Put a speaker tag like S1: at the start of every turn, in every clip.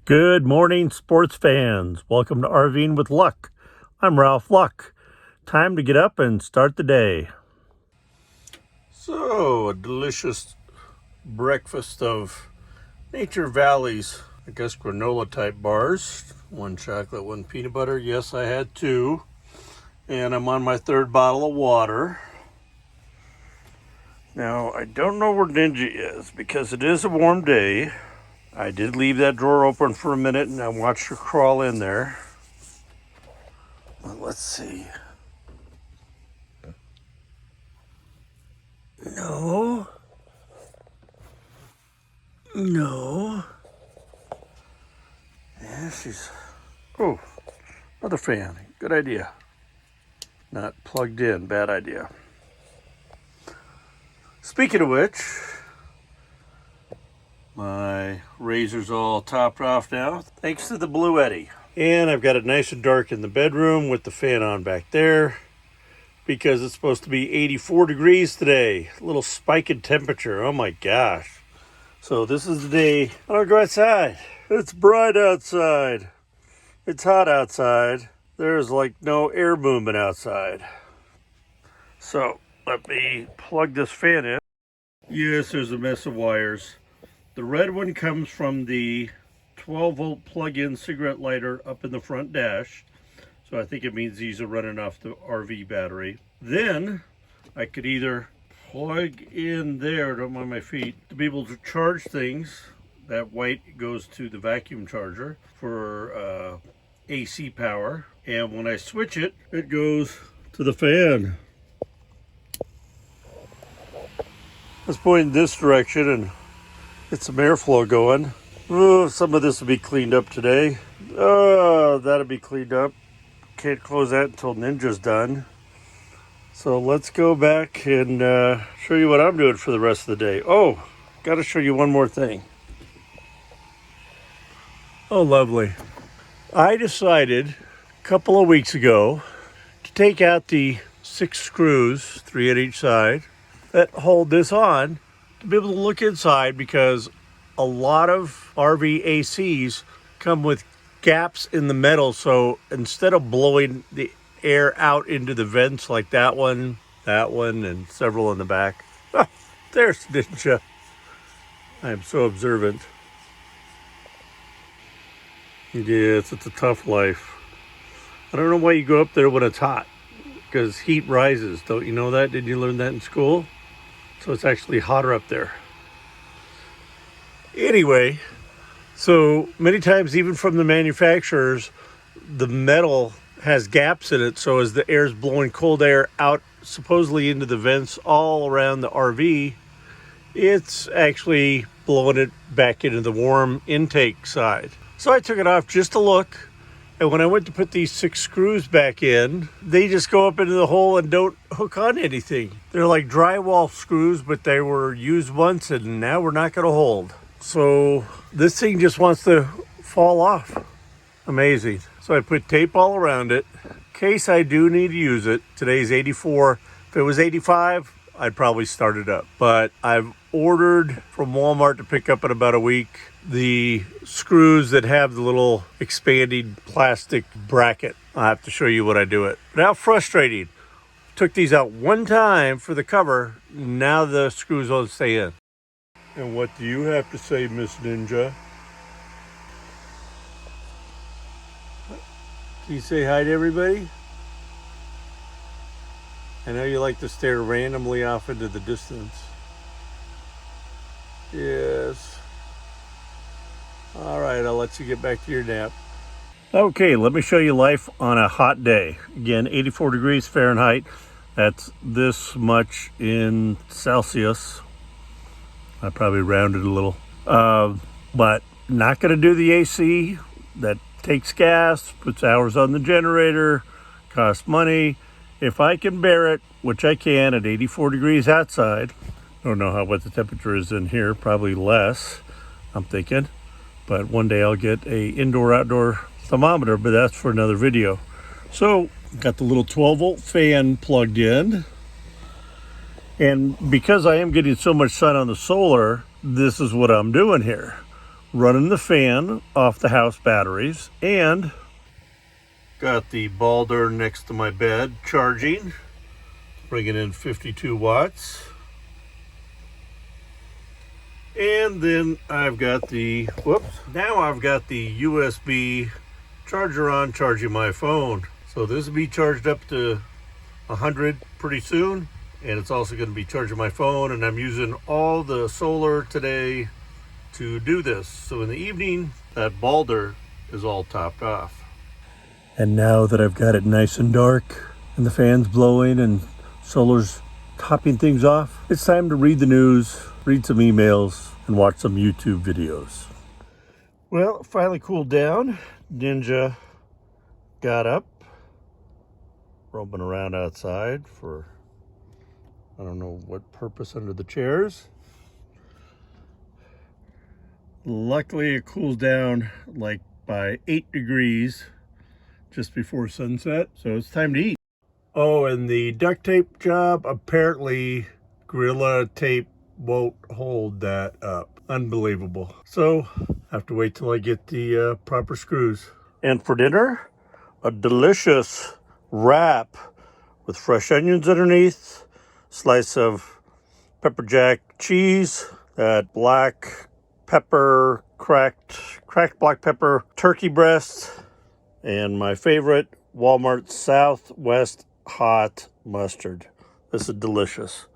S1: Good morning, sports fans. Welcome to RV'ing with Luck. I'm Ralph Luck. Time to get up and start the day. So, a delicious breakfast of Nature Valley's, I guess, granola type bars. One chocolate, one peanut butter. Yes, I had two. And I'm on my third bottle of water. Now, I don't know where Ninja is because it is a warm day. I did leave that drawer open for a minute and I watched her crawl in there. Well, let's see. No. Yeah, she's... Oh, another fan. Good idea. Not plugged in. Bad idea. Speaking of which, my razor's all topped off now, thanks to the Blue Eddy. And I've got it nice and dark in the bedroom with the fan on back there because it's supposed to be 84 degrees today. A little spike in temperature. Oh my gosh. So this is the day I don't go outside. It's bright outside. It's hot outside. There's like no air movement outside. So let me plug this fan in. Yes, there's a mess of wires. The red one comes from the 12-volt plug-in cigarette lighter up in the front dash. So I think it means these are running off the RV battery. Then I could either plug in there, don't mind my feet, to be able to charge things. That white goes to the vacuum charger for AC power. And when I switch it, it goes to the fan. Let's point in this direction and get some airflow going. Oh, some of this will be cleaned up today. Oh, that'll be cleaned up. Can't close that until Ninja's done. So let's go back and show you what I'm doing for the rest of the day. Oh, got to show you one more thing. Oh, lovely. I decided a couple of weeks ago to take out the 6 screws, 3 at each side, that hold this on, to be able to look inside, because a lot of RV ACs come with gaps in the metal. So instead of blowing the air out into the vents like that one, and several in the back. Ah, there's Ninja. I am so observant. Yes, it's a tough life. I don't know why you go up there when it's hot, because heat rises. Don't you know that? Did you learn that in school? So it's actually hotter up there. Anyway, so many times, even from the manufacturers, the metal has gaps in it. So as the air is blowing cold air out, supposedly into the vents all around the RV, it's actually blowing it back into the warm intake side. So I took it off just to look. And when I went to put these 6 screws back in, they just go up into the hole and don't hook on anything. They're like drywall screws, but they were used once and now we're not going to hold. So this thing just wants to fall off. Amazing. So I put tape all around it in case I do need to use it. Today's 84. If it was 85, I'd probably start it up. But I've ordered from Walmart to pick up in about a week the screws that have the little expanding plastic bracket. I'll have to show you what I do it. But how frustrating. Took these out one time for the cover. Now the screws won't stay in. And what do you have to say, Miss Ninja? Can you say hi to everybody? I know you like to stare randomly off into the distance. Yes. All right, I'll let you get back to your nap. Okay, let me show you life on a hot day. Again, 84 degrees Fahrenheit. That's this much in Celsius. I probably rounded a little. But not going to do the AC. That takes gas, puts hours on the generator, costs money. If I can bear it, which I can at 84 degrees outside, I don't know what the temperature is in here, probably less, I'm thinking. But one day I'll get a indoor-outdoor thermometer, but that's for another video. So, got the little 12-volt fan plugged in. And because I am getting so much sun on the solar, this is what I'm doing here. running the fan off the house batteries, and got the Balder next to my bed charging, bringing in 52 watts. And then I've got the, now I've got the USB charger on, charging my phone. So this will be charged up to 100 pretty soon. And it's also going to be charging my phone, and I'm using all the solar today to do this. So in the evening, that Balder is all topped off. And now that I've got it nice and dark and the fan's blowing and solar's topping things off, it's time to read the news, read some emails, and watch some YouTube videos. Well, it finally cooled down. Ninja got up, roaming around outside for I don't know what purpose under the chairs. Luckily it cools down like by 8 degrees just before sunset, so it's time to eat. Oh, and the duct tape job, apparently Gorilla Tape won't hold that up. Unbelievable. So I have to wait till I get the proper screws. And for dinner, a delicious wrap with fresh onions underneath, slice of pepper jack cheese, that black pepper, cracked black pepper turkey breast, and my favorite Walmart Southwest hot mustard. This is delicious.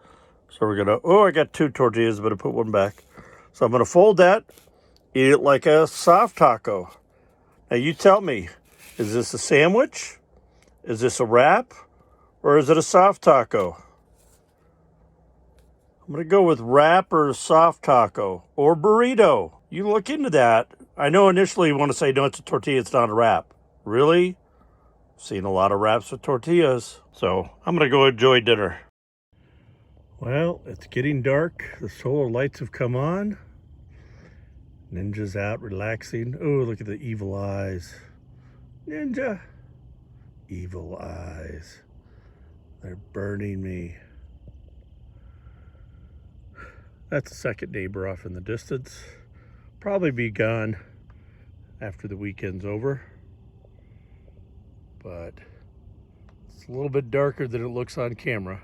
S1: So we're gonna, I got 2 tortillas, but I put one back. So I'm gonna fold that, eat it like a soft taco. Now you tell me, is this a sandwich? Is this a wrap? Or is it a soft taco? I'm going to go with wrap or soft taco or burrito. You look into that. I know initially you want to say, no, it's a tortilla, it's not a wrap. Really? I've seen a lot of wraps with tortillas. So I'm going to go enjoy dinner. Well, it's getting dark. The solar lights have come on. Ninja's out relaxing. Oh, look at the evil eyes. Ninja. Evil eyes. They're burning me. That's the second neighbor off in the distance. Probably be gone after the weekend's over. But it's a little bit darker than it looks on camera.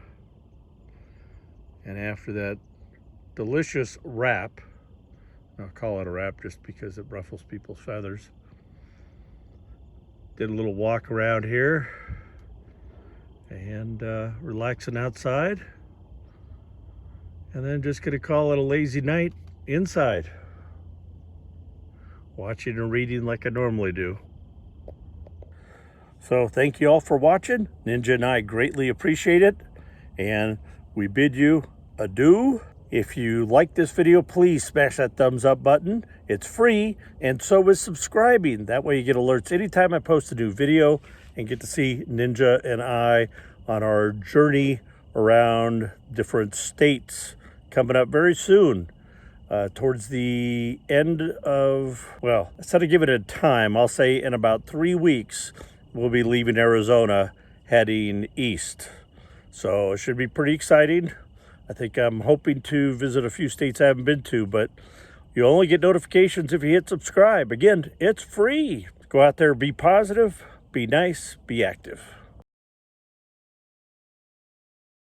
S1: And after that delicious wrap, I'll call it a wrap just because it ruffles people's feathers. Did a little walk around here and relaxing outside. And then just gonna call it a lazy night inside. Watching and reading like I normally do. So thank you all for watching. Ninja and I greatly appreciate it. And we bid you adieu. If you like this video, please smash that thumbs up button. It's free, and so is subscribing. That way you get alerts anytime I post a new video and get to see Ninja and I on our journey around different states. Coming up very soon, towards the end of, well, instead of giving it a time, I'll say in about 3 weeks, we'll be leaving Arizona, heading east. So it should be pretty exciting. I think I'm hoping to visit a few states I haven't been to, but you only get notifications if you hit subscribe. Again, it's free. Go out there, be positive, be nice, be active.